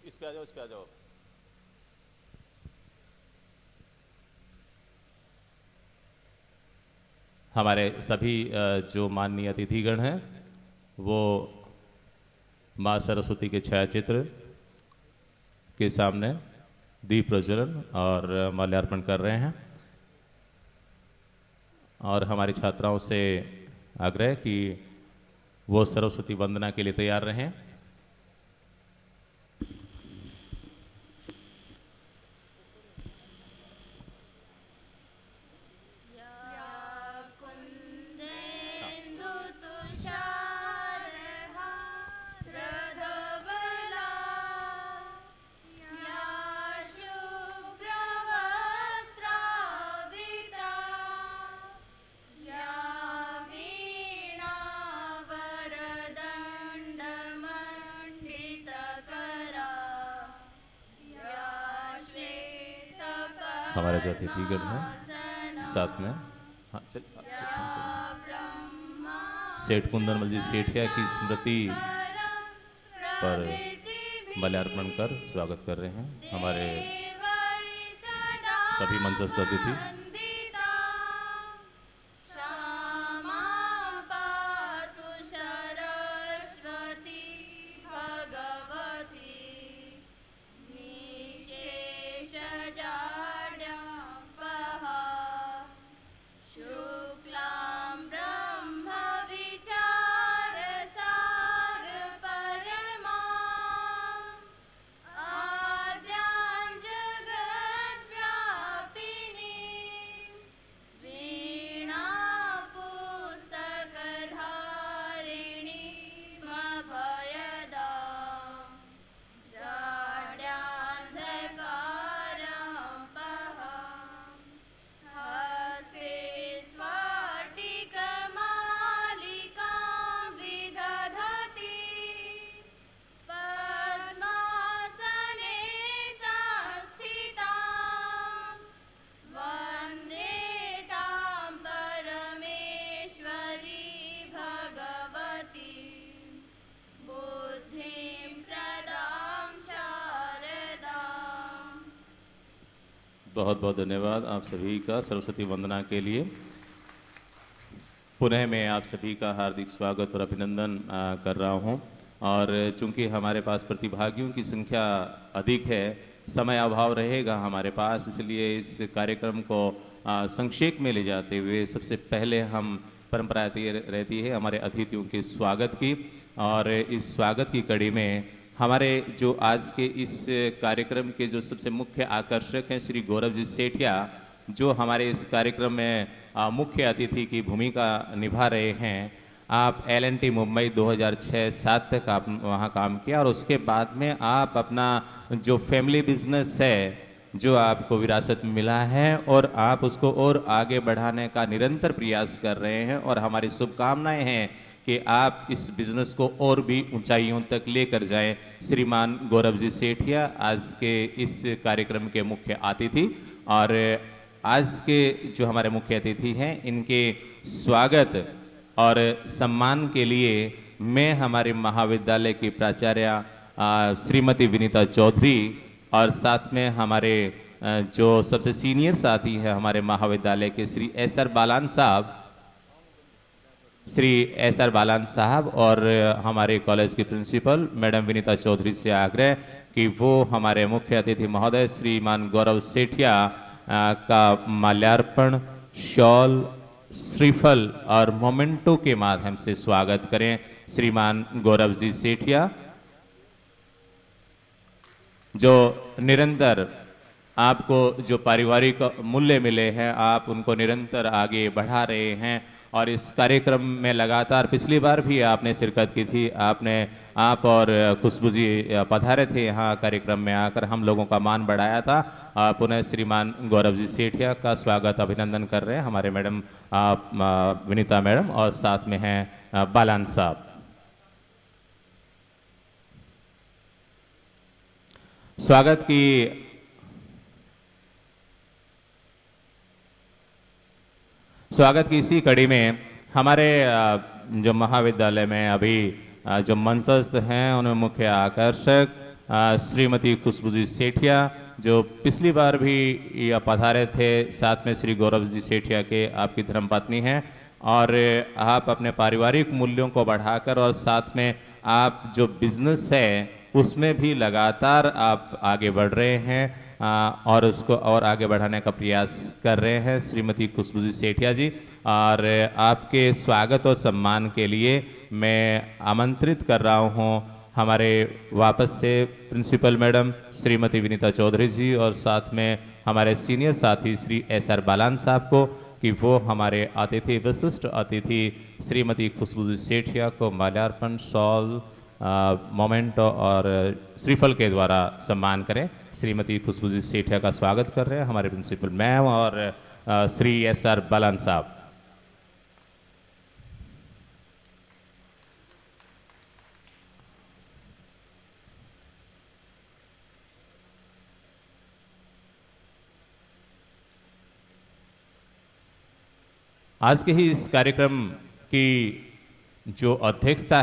इस पे आ जाओ, इस पे आ जाओ। हमारे सभी जो माननीय अतिथिगण हैं वो माँ सरस्वती के छायाचित्र के सामने दीप प्रज्वलन और माल्यार्पण कर रहे हैं और हमारी छात्राओं से आग्रह कि वो सरस्वती वंदना के लिए तैयार रहें। हमारे जो अतिथिगण हैं साथ में, हाँ चल, सेठ कुंदनमल जी सेठिया की स्मृति पर माल्यार्पण कर स्वागत कर रहे हैं हमारे सभी मंचस्थ अतिथि। बहुत बहुत धन्यवाद आप सभी का सरस्वती वंदना के लिए। पुनः मैं आप सभी का हार्दिक स्वागत और अभिनंदन कर रहा हूं और चूंकि हमारे पास प्रतिभागियों की संख्या अधिक है, समय अभाव रहेगा हमारे पास, इसलिए इस कार्यक्रम को संक्षेप में ले जाते हुए सबसे पहले हम परंपरा रहती है हमारे अतिथियों के स्वागत की, और इस स्वागत की कड़ी में हमारे जो आज के इस कार्यक्रम के जो सबसे मुख्य आकर्षक हैं श्री गौरव जी सेठिया, जो हमारे इस कार्यक्रम में मुख्य अतिथि की भूमिका निभा रहे हैं। आप L&T मुंबई 2006-07 तक आप वहाँ काम किया और उसके बाद में आप अपना जो फैमिली बिजनेस है जो आपको विरासत में मिला है और आप उसको और आगे बढ़ाने का निरंतर प्रयास कर रहे हैं, और हमारी शुभकामनाएं हैं कि आप इस बिजनेस को और भी ऊंचाइयों तक लेकर जाएं। श्रीमान गौरव जी सेठिया आज के इस कार्यक्रम के मुख्य अतिथि, और आज के जो हमारे मुख्य अतिथि हैं इनके स्वागत और सम्मान के लिए मैं हमारे महाविद्यालय की प्राचार्य श्रीमती विनीता चौधरी और साथ में हमारे जो सबसे सीनियर साथी हैं हमारे महाविद्यालय के श्री एस.आर. बालान साहब और हमारे कॉलेज की प्रिंसिपल मैडम विनीता चौधरी से आग्रह कि वो हमारे मुख्य अतिथि महोदय श्रीमान गौरव सेठिया का माल्यार्पण, शॉल, श्रीफल और मोमेंटो के माध्यम से स्वागत करें। श्रीमान गौरव जी सेठिया जो निरंतर आपको जो पारिवारिक मूल्य मिले हैं आप उनको निरंतर आगे बढ़ा रहे हैं, और इस कार्यक्रम में लगातार पिछली बार भी आपने शिरकत की थी, आप और खुशबू जी पधारे थे यहाँ कार्यक्रम में आकर हम लोगों का मान बढ़ाया था। पुनः श्रीमान गौरव जी सेठिया का स्वागत अभिनंदन कर रहे हैं हमारे मैडम विनीता मैडम और साथ में हैं बालान साहब। स्वागत की इसी कड़ी में हमारे जो महाविद्यालय में अभी जो मंचस्थ हैं उनमें मुख्य आकर्षक श्रीमती खुशबू जी सेठिया जो पिछली बार भी यह पधारे थे, साथ में श्री गौरव जी सेठिया के आपकी धर्मपत्नी हैं, और आप अपने पारिवारिक मूल्यों को बढ़ाकर और साथ में आप जो बिजनेस है उसमें भी लगातार आप आगे बढ़ रहे हैं और उसको और आगे बढ़ाने का प्रयास कर रहे हैं श्रीमती खुशबू जी सेठिया जी। और आपके स्वागत और सम्मान के लिए मैं आमंत्रित कर रहा हूं हमारे वापस से प्रिंसिपल मैडम श्रीमती विनीता चौधरी जी और साथ में हमारे सीनियर साथी श्री एस.आर. बालान साहब को कि वो हमारे अतिथि विशिष्ट अतिथि श्रीमती खुशबू जी सेठिया को माल्यार्पण, शॉल, मोमेंटो और श्रीफल के द्वारा सम्मान करें। श्रीमती खुशबू जी सेठिया का स्वागत कर रहे हैं हमारे प्रिंसिपल मैम और श्री एस.आर. बालान साहब। आज के ही इस कार्यक्रम की जो अध्यक्षता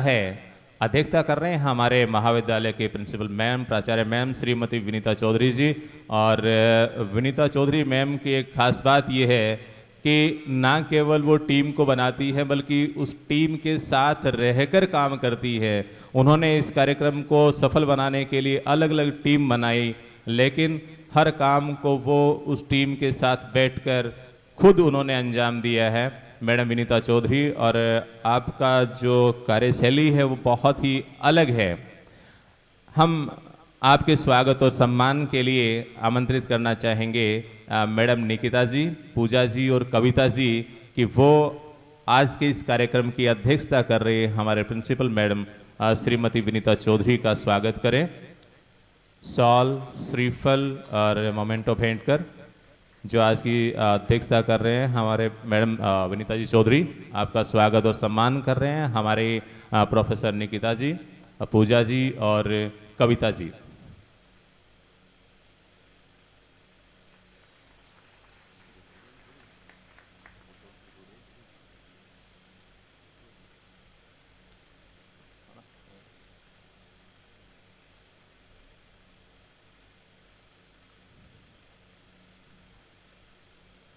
कर रहे हैं हमारे महाविद्यालय के प्रिंसिपल मैम, प्राचार्य मैम श्रीमती विनीता चौधरी जी। और विनीता चौधरी मैम की एक खास बात यह है कि ना केवल वो टीम को बनाती है बल्कि उस टीम के साथ रहकर काम करती है। उन्होंने इस कार्यक्रम को सफल बनाने के लिए अलग अलग टीम बनाई, लेकिन हर काम को वो उस टीम के साथ बैठकर खुद उन्होंने अंजाम दिया है। मैडम विनीता चौधरी, और आपका जो कार्यशैली है वो बहुत ही अलग है। हम आपके स्वागत और सम्मान के लिए आमंत्रित करना चाहेंगे मैडम निकिता जी, पूजा जी और कविता जी कि वो आज के इस कार्यक्रम की अध्यक्षता कर रहे हमारे प्रिंसिपल मैडम श्रीमती विनीता चौधरी का स्वागत करें। शॉल, श्रीफल और मोमेंटो भेंट कर जो आज की अध्यक्षता कर रहे हैं हमारे मैडम विनीता जी चौधरी, आपका स्वागत और सम्मान कर रहे हैं हमारे प्रोफेसर निकिता जी, पूजा जी और कविता जी।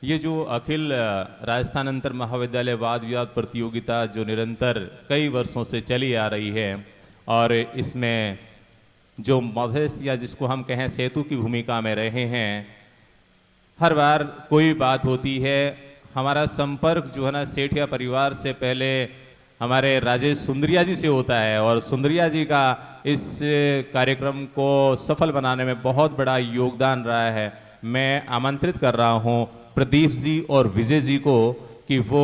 ये जो अखिल राजस्थान अंतर महाविद्यालय वाद विवाद प्रतियोगिता जो निरंतर कई वर्षों से चली आ रही है, और इसमें जो मध्यस्थ या जिसको हम कहें सेतु की भूमिका में रहे हैं, हर बार कोई बात होती है हमारा संपर्क जो है ना सेठिया परिवार से पहले हमारे राजेश सुंदरिया जी से होता है, और सुंदरिया जी का इस कार्यक्रम को सफल बनाने में बहुत बड़ा योगदान रहा है। मैं आमंत्रित कर रहा हूँ प्रदीप जी और विजय जी को कि वो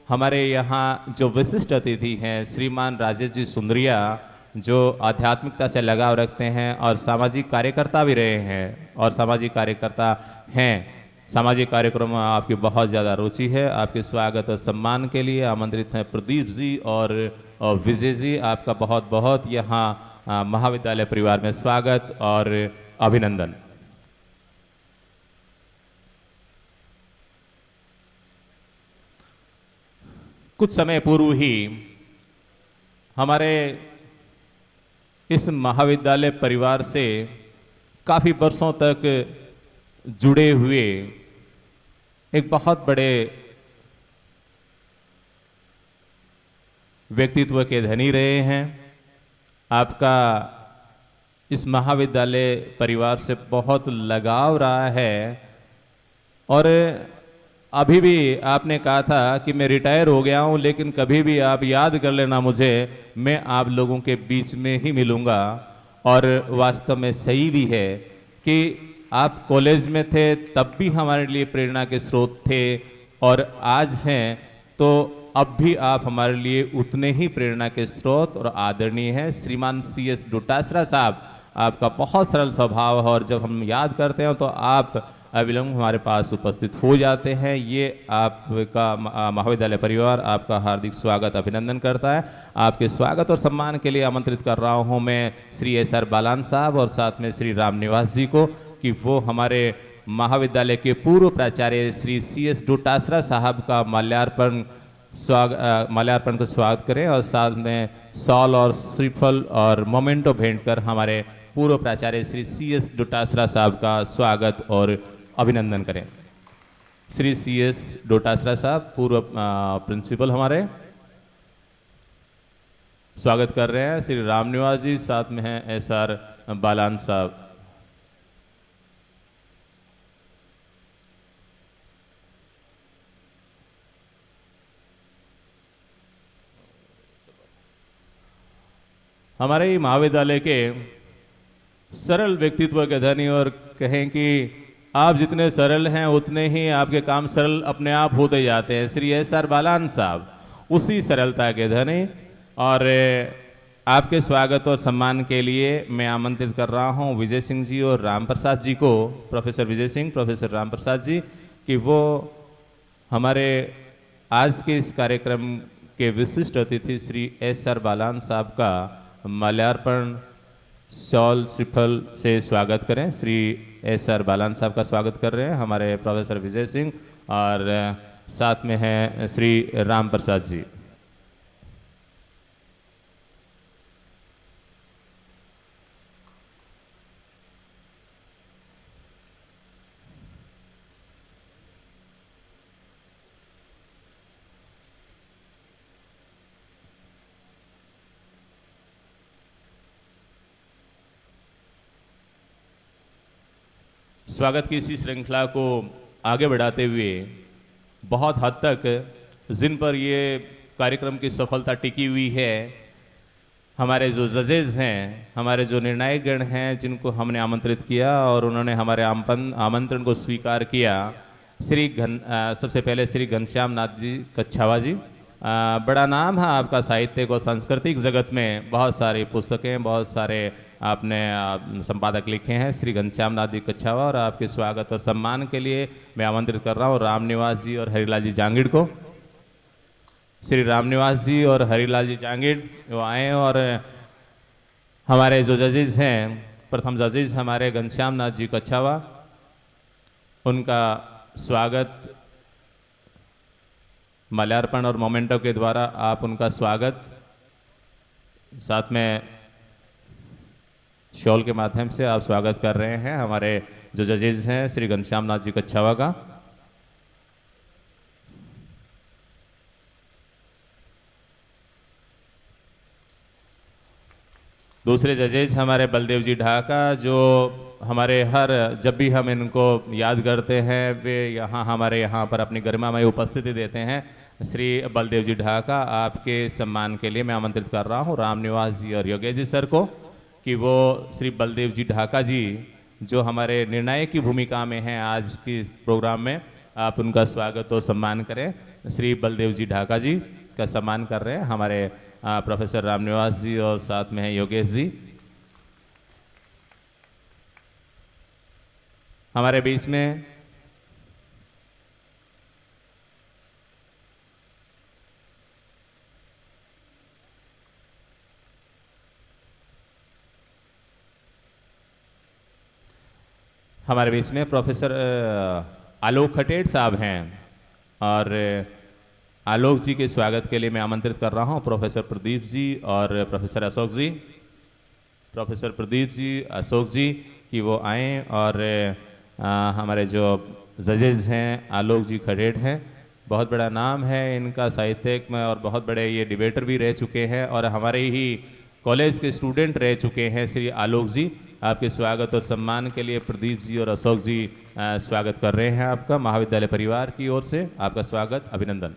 हमारे यहाँ जो विशिष्ट अतिथि हैं श्रीमान राजेश जी सुंदरिया, जो आध्यात्मिकता से लगाव रखते हैं और सामाजिक कार्यकर्ता भी रहे हैं और सामाजिक कार्यकर्ता हैं, सामाजिक कार्यक्रमों में आपकी बहुत ज़्यादा रुचि है। आपके स्वागत और सम्मान के लिए आमंत्रित हैं प्रदीप जी और विजय जी। आपका बहुत बहुत यहाँ महाविद्यालय परिवार में स्वागत और अभिनंदन। कुछ समय पूर्व ही हमारे इस महाविद्यालय परिवार से काफ़ी वर्षों तक जुड़े हुए एक बहुत बड़े व्यक्तित्व के धनी रहे हैं। आपका इस महाविद्यालय परिवार से बहुत लगाव रहा है, और अभी भी आपने कहा था कि मैं रिटायर हो गया हूं, लेकिन कभी भी आप याद कर लेना मुझे, मैं आप लोगों के बीच में ही मिलूंगा। और वास्तव में सही भी है कि आप कॉलेज में थे तब भी हमारे लिए प्रेरणा के स्रोत थे, और आज हैं तो अब भी आप हमारे लिए उतने ही प्रेरणा के स्रोत और आदरणीय हैं। श्रीमान CS डोटासरा साहब, आपका बहुत सरल स्वभाव है, और जब हम याद करते हैं तो आप अविलंब हमारे पास उपस्थित हो जाते हैं। ये आपका महाविद्यालय परिवार आपका हार्दिक स्वागत अभिनंदन करता है। आपके स्वागत और सम्मान के लिए आमंत्रित कर रहा हूं मैं श्री एस.आर. बालान साहब और साथ में श्री राम निवास जी को कि वो हमारे महाविद्यालय के पूर्व प्राचार्य श्री CS डोटासरा साहब का माल्यार्पण को स्वागत करें, और साथ में शॉल और श्रीफल और मोमेंटो भेंट कर हमारे पूर्व प्राचार्य श्री CS डोटासरा साहब का स्वागत और अभिनंदन करें। श्री CS डोटासरा साहब पूर्व प्रिंसिपल हमारे स्वागत कर रहे हैं। श्री रामनिवास जी, साथ में हैं SR बालान साहब। हमारे ही महाविद्यालय के सरल व्यक्तित्व के धनी और कहें कि आप जितने सरल हैं उतने ही आपके काम सरल अपने आप होते जाते हैं। श्री SR बालान साहब उसी सरलता के धनी, और आपके स्वागत और सम्मान के लिए मैं आमंत्रित कर रहा हूं विजय सिंह जी और राम प्रसाद जी को, प्रोफेसर विजय सिंह, प्रोफेसर राम प्रसाद जी, कि वो हमारे आज के इस कार्यक्रम के विशिष्ट अतिथि श्री SR बालान साहब का माल्यार्पण शॉल श्रीफल से स्वागत करें। श्री SR बालान साहब का स्वागत कर रहे हैं हमारे प्रोफेसर विजय सिंह, और साथ में हैं श्री राम प्रसाद जी। स्वागत की इसी श्रृंखला को आगे बढ़ाते हुए बहुत हद तक जिन पर ये कार्यक्रम की सफलता टिकी हुई है, हमारे जो जजेस हैं, हमारे जो निर्णायक गण हैं, जिनको हमने आमंत्रित किया और उन्होंने हमारे आमंत्रण को स्वीकार किया। सबसे पहले श्री घनश्याम नाथ जी कच्छावा जी, बड़ा नाम है आपका साहित्यिक और सांस्कृतिक जगत में, बहुत सारी पुस्तकें, बहुत सारे आपने संपादक लिखे हैं। श्री घनश्याम नाथ जी कच्छावा, और आपके स्वागत और सम्मान के लिए मैं आमंत्रित कर रहा हूँ रामनिवास जी और हरिलाल जी जांगिड़ को। श्री रामनिवास जी और हरिलाल जी जांगिड़ वो आए, और हमारे जो जजेस हैं, प्रथम जजेस हमारे घनश्याम नाथ जी कच्छावा, उनका स्वागत माल्यार्पण और मोमेंटो के द्वारा आप उनका स्वागत साथ में शॉल के माध्यम से आप स्वागत कर रहे हैं हमारे जो जजेस हैं श्री घनश्याम नाथ जी कच्छावा का। दूसरे जजेस हमारे बलदेव जी ढाका, जो हमारे जब भी हम इनको याद करते हैं वे हमारे यहाँ पर अपनी गरिमामय उपस्थिति देते हैं। श्री बलदेव जी ढाका, आपके सम्मान के लिए मैं आमंत्रित कर रहा हूँ रामनिवास जी और योगेश जी सर को, कि वो श्री बलदेव जी ढाका जी जो हमारे निर्णायक की भूमिका में हैं आज के इस प्रोग्राम में, आप उनका स्वागत और सम्मान करें। श्री बलदेव जी ढाका जी का सम्मान कर रहे हैं हमारे प्रोफेसर रामनिवास जी और साथ में हैं योगेश जी। हमारे बीच में प्रोफेसर आलोक खटेड़ साहब हैं, और आलोक जी के स्वागत के लिए मैं आमंत्रित कर रहा हूं प्रोफेसर प्रदीप जी और प्रोफेसर अशोक जी। प्रोफेसर प्रदीप जी, अशोक जी कि वो आएँ, और हमारे जो जजेस हैं आलोक जी खटेड़ हैं, बहुत बड़ा नाम है इनका साहित्यिक में, और बहुत बड़े ये डिबेटर भी रह चुके हैं और हमारे ही कॉलेज के स्टूडेंट रह चुके हैं। श्री आलोक जी, आपके स्वागत और सम्मान के लिए प्रदीप जी और अशोक जी स्वागत कर रहे हैं आपका महाविद्यालय परिवार की ओर से। आपका स्वागत, अभिनंदन।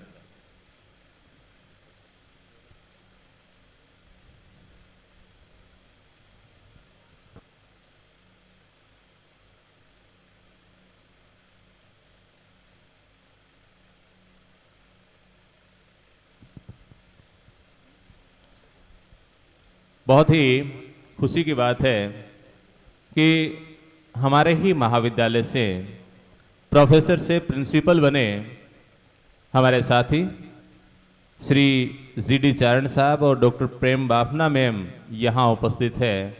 बहुत ही खुशी की बात है कि हमारे ही महाविद्यालय से प्रोफेसर से प्रिंसिपल बने हमारे साथी श्री GD चारण साहब और डॉक्टर प्रेम बाफना मैम यहाँ उपस्थित है।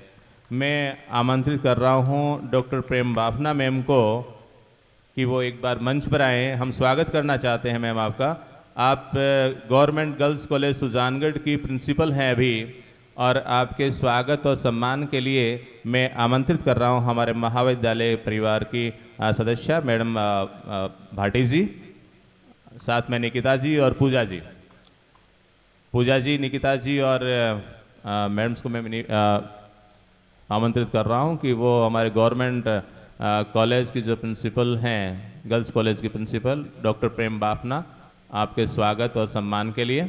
मैं आमंत्रित कर रहा हूँ डॉक्टर प्रेम बाफना मैम को कि वो एक बार मंच पर आएँ। हम स्वागत करना चाहते हैं मैम आपका। आप गवर्नमेंट गर्ल्स कॉलेज सुजानगढ़ की प्रिंसिपल हैं अभी, और आपके स्वागत और सम्मान के लिए मैं आमंत्रित कर रहा हूं हमारे महाविद्यालय परिवार की सदस्य मैडम भाटी जी, साथ में निकिता जी और पूजा जी, निकिता जी और मैडम्स को मैं आमंत्रित कर रहा हूं कि वो हमारे गवर्नमेंट कॉलेज की जो प्रिंसिपल हैं, गर्ल्स कॉलेज की प्रिंसिपल डॉक्टर प्रेम बाफना, आपके स्वागत और सम्मान के लिए।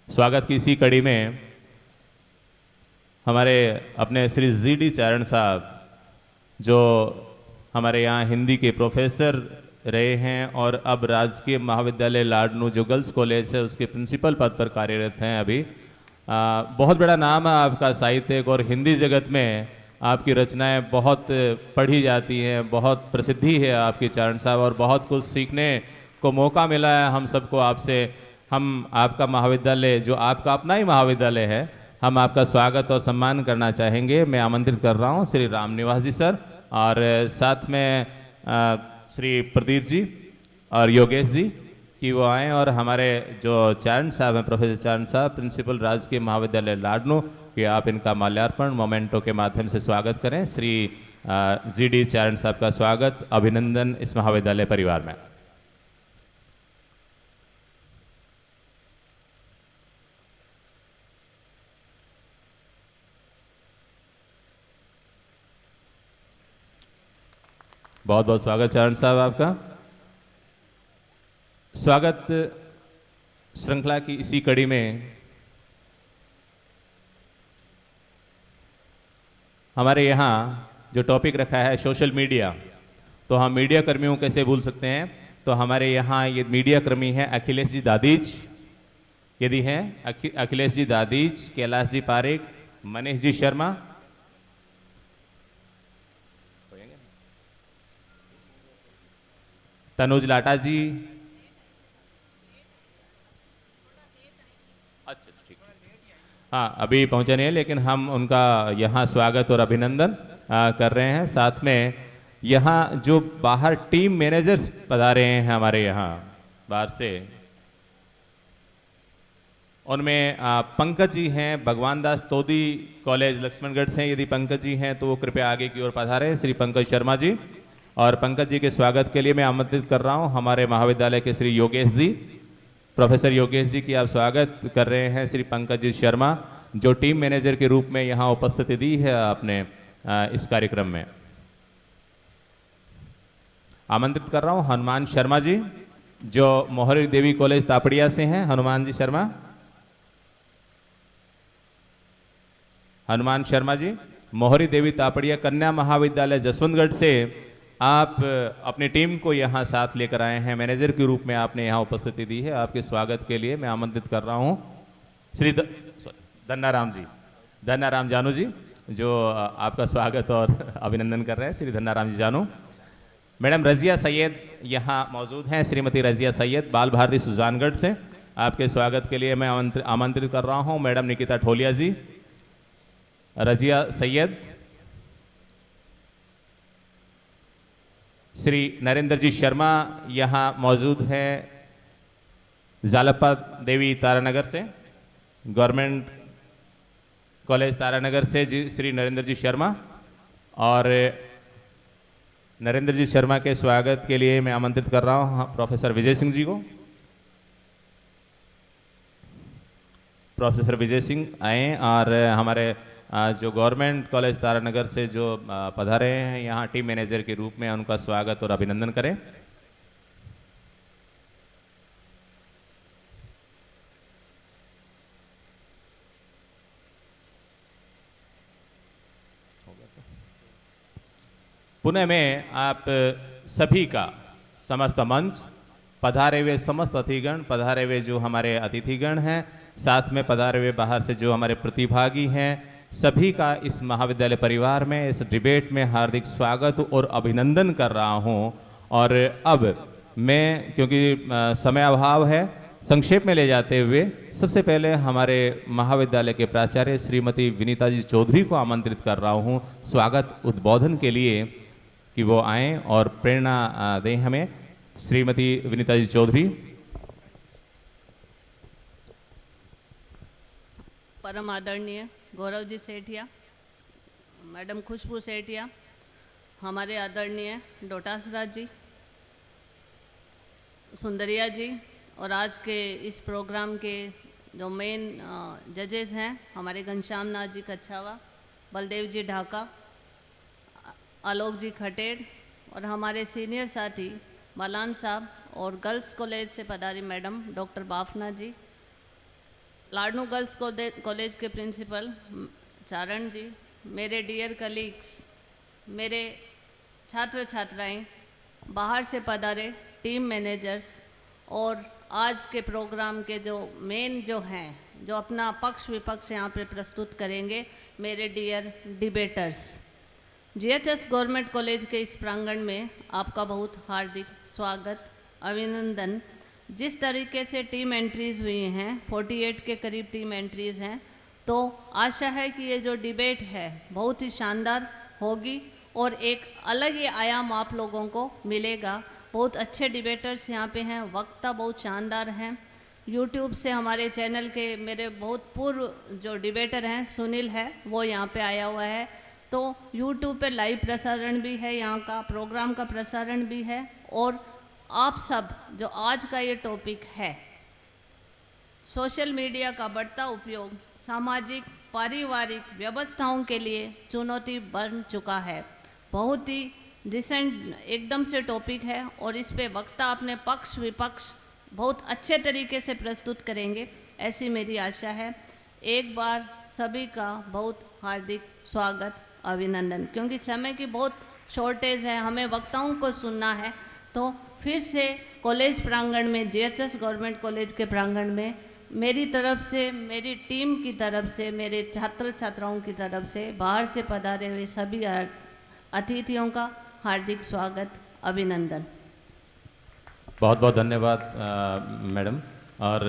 स्वागत की इसी कड़ी में हमारे अपने श्री जी.डी. चारण साहब, जो हमारे यहाँ हिंदी के प्रोफेसर रहे हैं और अब राजकीय महाविद्यालय लाडनू जो गर्ल्स कॉलेज है उसके प्रिंसिपल पद पर कार्यरत हैं अभी। बहुत बड़ा नाम है आपका साहित्यिक, और हिंदी जगत में आपकी रचनाएं बहुत पढ़ी जाती हैं, बहुत प्रसिद्धि है आपकी चारण साहब, और बहुत कुछ सीखने को मौका मिला है हम सबको आपसे। हम आपका महाविद्यालय, जो आपका अपना ही महाविद्यालय है, हम आपका स्वागत और सम्मान करना चाहेंगे। मैं आमंत्रित कर रहा हूं श्री राम निवास जी सर, और साथ में श्री प्रदीप जी और योगेश जी कि वो आएँ और हमारे जो चारण साहब हैं, प्रोफेसर चारण साहब, प्रिंसिपल राजकीय महाविद्यालय लाडनू, कि आप इनका माल्यार्पण मोमेंटो के माध्यम से स्वागत करें। श्री जी.डी. चारण साहब का स्वागत, अभिनंदन इस महाविद्यालय परिवार में। बहुत बहुत स्वागत चारण साहब आपका। स्वागत श्रृंखला की इसी कड़ी में हमारे यहाँ जो टॉपिक रखा है सोशल मीडिया, तो हम मीडिया कर्मियों को कैसे भूल सकते हैं। तो हमारे यहाँ ये मीडिया कर्मी हैं अखिलेश जी दादीज, यदि हैं अखिलेश जी दादीज, कैलाश जी पारेख, मनीष जी शर्मा, तनुज लाटा जी, अच्छा ठीक, हाँ अभी पहुंचे नहीं है, लेकिन हम उनका यहाँ स्वागत और अभिनंदन कर रहे हैं। साथ में यहाँ जो बाहर टीम मैनेजर्स पधारे हैं हमारे यहाँ बाहर से, उनमें पंकज जी हैं, भगवान दास तोदी कॉलेज लक्ष्मणगढ़ से, यदि पंकज जी हैं तो वो कृपया आगे की ओर पधारें। श्री पंकज शर्मा जी, और पंकज जी के स्वागत के लिए मैं आमंत्रित कर रहा हूं हमारे महाविद्यालय के श्री योगेश जी, प्रोफेसर योगेश जी की आप स्वागत कर रहे हैं। श्री पंकज जी शर्मा, जो टीम मैनेजर के रूप में यहाँ उपस्थिति दी है आपने इस कार्यक्रम में। आमंत्रित कर रहा हूं हनुमान शर्मा जी, जो मोहरी देवी कॉलेज तापड़िया से हैं। हनुमान जी शर्मा, हनुमान शर्मा जी, मोहरी देवी तापड़िया कन्या महाविद्यालय जसवंतगढ़ से आप अपनी टीम को यहाँ साथ लेकर आए हैं, मैनेजर के रूप में आपने यहाँ उपस्थिति दी है। आपके स्वागत के लिए मैं आमंत्रित कर रहा हूँ श्री धन्नाराम जी, धन्नाराम जानू जी, जो आपका स्वागत और अभिनंदन कर रहे हैं। श्री धन्नाराम जी जानू। मैडम रजिया सैयद यहाँ मौजूद हैं, श्रीमती रजिया सैयद, बाल भारती सुजानगढ़ से, आपके स्वागत के लिए मैं आमंत्रित कर रहा हूँ। मैडम निकिता ठोलिया जी, रजिया सैयद, श्री नरेंद्र जी शर्मा यहाँ मौजूद हैं जालप्पा देवी तारानगर से, गवर्नमेंट कॉलेज तारानगर से जी श्री नरेंद्र जी शर्मा, और नरेंद्र जी शर्मा के स्वागत के लिए मैं आमंत्रित कर रहा हूँ प्रोफेसर विजय सिंह जी को। प्रोफेसर विजय सिंह आए और हमारे जो गवर्नमेंट कॉलेज तारानगर से जो पधारे हैं यहाँ टीम मैनेजर के रूप में, उनका स्वागत और अभिनंदन करें। पुनः मैं आप सभी का, समस्त मंच, पधारे हुए समस्त अतिथिगण, पधारे हुए जो हमारे अतिथिगण हैं, साथ में पधारे हुए बाहर से जो हमारे प्रतिभागी हैं, सभी का इस महाविद्यालय परिवार में, इस डिबेट में हार्दिक स्वागत और अभिनंदन कर रहा हूं। और अब मैं क्योंकि समय अभाव है, संक्षेप में ले जाते हुए सबसे पहले हमारे महाविद्यालय के प्राचार्य श्रीमती विनीता जी चौधरी को आमंत्रित कर रहा हूं स्वागत उद्बोधन के लिए कि वो आएं और प्रेरणा दें हमें। श्रीमती विनीता जी चौधरी। परम आदरणीय गौरव जी सेठिया, मैडम खुशबू सेठिया, हमारे आदरणीय डोटासरा जी, सुंदरिया जी, और आज के इस प्रोग्राम के जो मेन जजेस हैं हमारे घनश्याम नाथ जी कच्छावा, बलदेव जी ढाका, आलोक जी खटेड़, और हमारे सीनियर साथी बालान साहब, और गर्ल्स कॉलेज से पधारी मैडम डॉक्टर बाफना जी, लाडनू गर्ल्स कॉलेज के प्रिंसिपल चारण जी, मेरे डियर कलीग्स, मेरे छात्र छात्राएं, बाहर से पधारे टीम मैनेजर्स, और आज के प्रोग्राम के जो मेन जो हैं, जो अपना पक्ष विपक्ष यहाँ पे प्रस्तुत करेंगे, मेरे dear debaters. GHS government college के इस प्रांगण में आपका बहुत हार्दिक स्वागत, अभिनंदन। जिस तरीके से टीम एंट्रीज़ हुई हैं, 48 के करीब टीम एंट्रीज़ हैं, तो आशा है कि ये जो डिबेट है बहुत ही शानदार होगी और एक अलग ही आयाम आप लोगों को मिलेगा। बहुत अच्छे डिबेटर्स यहाँ पे हैं, वक्ता बहुत शानदार हैं। यूट्यूब से हमारे चैनल के मेरे बहुत पूर्व जो डिबेटर हैं, सुनील है, वो यहाँ पे आया हुआ है, तो यूट्यूब पे लाइव प्रसारण भी है, यहाँ का प्रोग्राम का प्रसारण भी है। और आप सब जो आज का ये टॉपिक है, सोशल मीडिया का बढ़ता उपयोग सामाजिक पारिवारिक व्यवस्थाओं के लिए चुनौती बन चुका है। बहुत ही रिसेंट एकदम से टॉपिक है और इस पे वक्ता अपने पक्ष विपक्ष बहुत अच्छे तरीके से प्रस्तुत करेंगे, ऐसी मेरी आशा है। एक बार सभी का बहुत हार्दिक स्वागत, अभिनंदन। क्योंकि समय की बहुत शॉर्टेज है, हमें वक्ताओं को सुनना है, तो फिर से कॉलेज प्रांगण में, जीएचएस गवर्नमेंट कॉलेज के प्रांगण में मेरी तरफ से, मेरी टीम की तरफ से, मेरे छात्र छात्राओं की तरफ से, बाहर से पधारे हुए सभी अतिथियों का हार्दिक स्वागत, अभिनंदन। बहुत बहुत धन्यवाद मैडम। और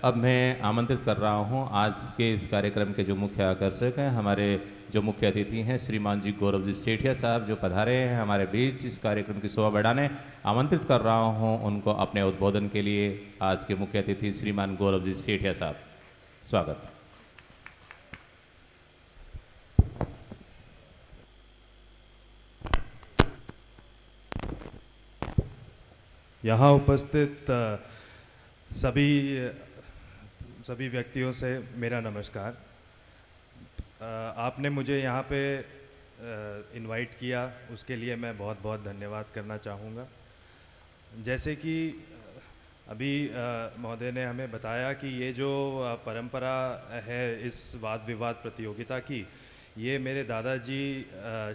अब मैं आमंत्रित कर रहा हूं आज के इस कार्यक्रम के जो मुख्य आकर्षक हैं, हमारे जो मुख्य अतिथि हैं श्रीमान जी गौरव जी सेठिया साहब, जो पधारे हैं हमारे बीच इस कार्यक्रम की शोभा बढ़ाने। आमंत्रित कर रहा हूं उनको अपने उद्बोधन के लिए, आज के मुख्य अतिथि श्रीमान गौरव जी सेठिया साहब, स्वागत। यहाँ उपस्थित सभी व्यक्तियों से मेरा नमस्कार। आपने मुझे यहाँ पे इनवाइट किया, उसके लिए मैं बहुत बहुत धन्यवाद करना चाहूँगा। जैसे कि अभी महोदय ने हमें बताया कि ये जो परंपरा है इस वाद विवाद प्रतियोगिता की, ये मेरे दादाजी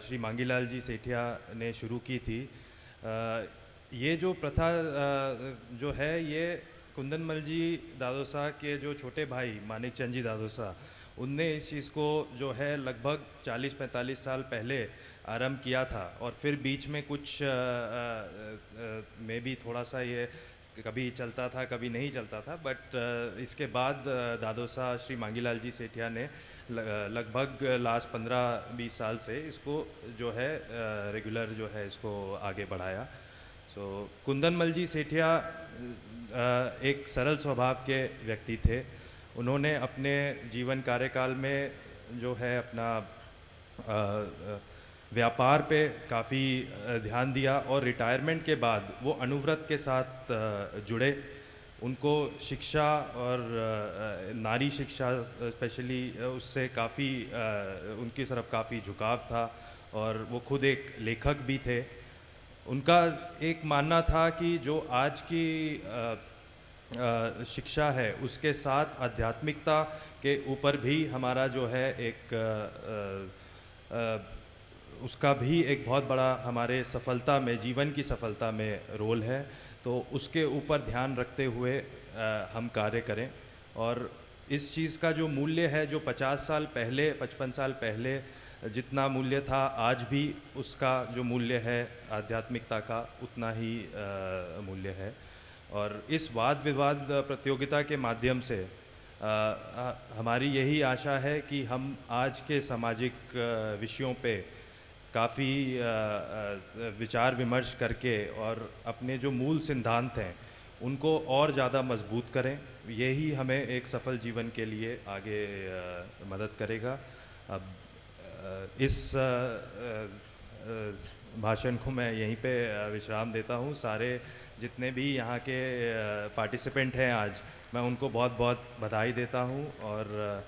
श्री मांगीलाल जी सेठिया ने शुरू की थी। ये जो प्रथा जो है, ये कुंदनमल जी दादोसा के जो छोटे भाई मानिक चंद जी दादोसा, उनने इस चीज़ को जो है लगभग 40-45 साल पहले आरंभ किया था। और फिर बीच में कुछ में भी थोड़ा सा ये कभी चलता था कभी नहीं चलता था, बट इसके बाद दादोसा श्री मांगीलाल जी सेठिया ने लगभग लास्ट 15-20 साल से इसको जो है रेगुलर जो है इसको आगे बढ़ाया। कुंदनमल जी सेठिया एक सरल स्वभाव के व्यक्ति थे। उन्होंने अपने जीवन कार्यकाल में जो है अपना व्यापार पे काफ़ी ध्यान दिया और रिटायरमेंट के बाद वो अनुव्रत के साथ जुड़े। उनको शिक्षा और नारी शिक्षा स्पेशली उससे काफ़ी उनकी तरफ काफ़ी झुकाव था और वो खुद एक लेखक भी थे। उनका एक मानना था कि जो आज की शिक्षा है उसके साथ आध्यात्मिकता के ऊपर भी हमारा जो है एक उसका भी एक बहुत बड़ा हमारे सफलता में, जीवन की सफलता में रोल है। तो उसके ऊपर ध्यान रखते हुए हम कार्य करें। और इस चीज़ का जो मूल्य है, जो 50 साल पहले 55 साल पहले जितना मूल्य था आज भी उसका जो मूल्य है आध्यात्मिकता का उतना ही मूल्य है। और इस वाद विवाद प्रतियोगिता के माध्यम से हमारी यही आशा है कि हम आज के सामाजिक विषयों पे काफ़ी विचार विमर्श करके और अपने जो मूल सिद्धांत हैं उनको और ज़्यादा मजबूत करें। यही हमें एक सफल जीवन के लिए आगे मदद करेगा। अब इस भाषण को मैं यहीं पे विश्राम देता हूँ। सारे जितने भी यहाँ के पार्टिसिपेंट हैं आज, मैं उनको बहुत बहुत बधाई देता हूँ और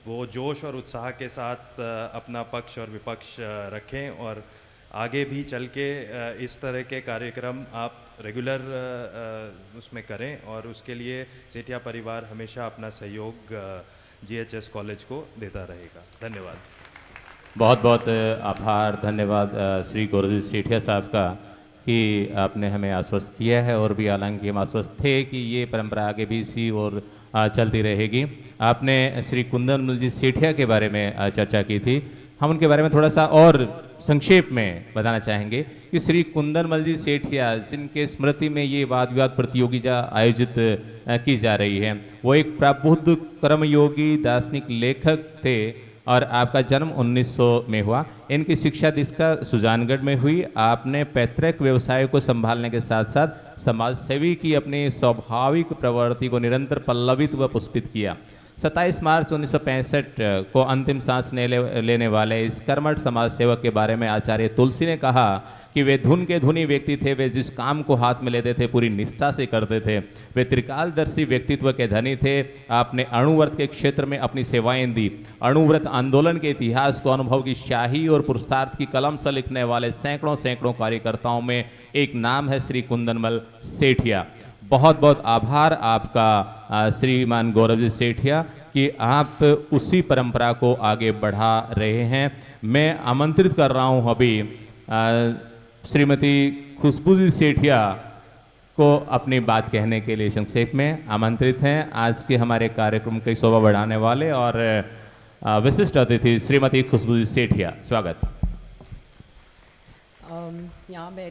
वो जोश और उत्साह के साथ अपना पक्ष और विपक्ष रखें और आगे भी चल के इस तरह के कार्यक्रम आप रेगुलर उसमें करें और उसके लिए सेठिया परिवार हमेशा अपना सहयोग GHS कॉलेज को देता रहेगा। धन्यवाद। बहुत बहुत आभार, धन्यवाद श्री गौरव सेठिया साहब का कि आपने हमें आश्वस्त किया है और भी हालांकि हम आश्वस्त थे कि ये परंपरा आगे भी इसी और चलती रहेगी। आपने श्री कुंदनमल जी सेठिया के बारे में चर्चा की थी, हम उनके बारे में थोड़ा सा और संक्षेप में बताना चाहेंगे कि श्री कुंदनमल जी सेठिया जिनके स्मृति में ये वाद विवाद प्रतियोगिता आयोजित की जा रही है, वो एक प्रबुद्ध कर्मयोगी दार्शनिक लेखक थे और आपका जन्म 1900 में हुआ। इनकी शिक्षा दीक्षा सुजानगढ़ में हुई। आपने पैतृक व्यवसाय को संभालने के साथ साथ समाज सेवी की अपनी स्वाभाविक प्रवृत्ति को निरंतर पल्लवित व पुष्पित किया। 27 मार्च 1965 को अंतिम सांस लेने वाले इस कर्मठ समाज सेवक के बारे में आचार्य तुलसी ने कहा कि वे धुन के धुनी व्यक्ति थे। वे जिस काम को हाथ में लेते थे पूरी निष्ठा से करते थे। वे त्रिकालदर्शी व्यक्तित्व के धनी थे। आपने अणुव्रत के क्षेत्र में अपनी सेवाएं दी। अणुव्रत आंदोलन के इतिहास को अनुभव की शाही और पुरुषार्थ की कलम से लिखने वाले सैकड़ों सैकड़ों कार्यकर्ताओं में एक नाम है श्री कुंदनमल सेठिया। बहुत बहुत आभार आपका श्रीमान गौरव जी सेठिया कि आप उसी परंपरा को आगे बढ़ा रहे हैं। मैं आमंत्रित कर रहा हूं अभी श्रीमती खुशबू जी सेठिया को अपनी बात कहने के लिए संक्षेप में आमंत्रित हैं। आज के हमारे कार्यक्रम की शोभा बढ़ाने वाले और विशिष्ट अतिथि श्रीमती खुशबू जी सेठिया, स्वागत। यहाँ बैठे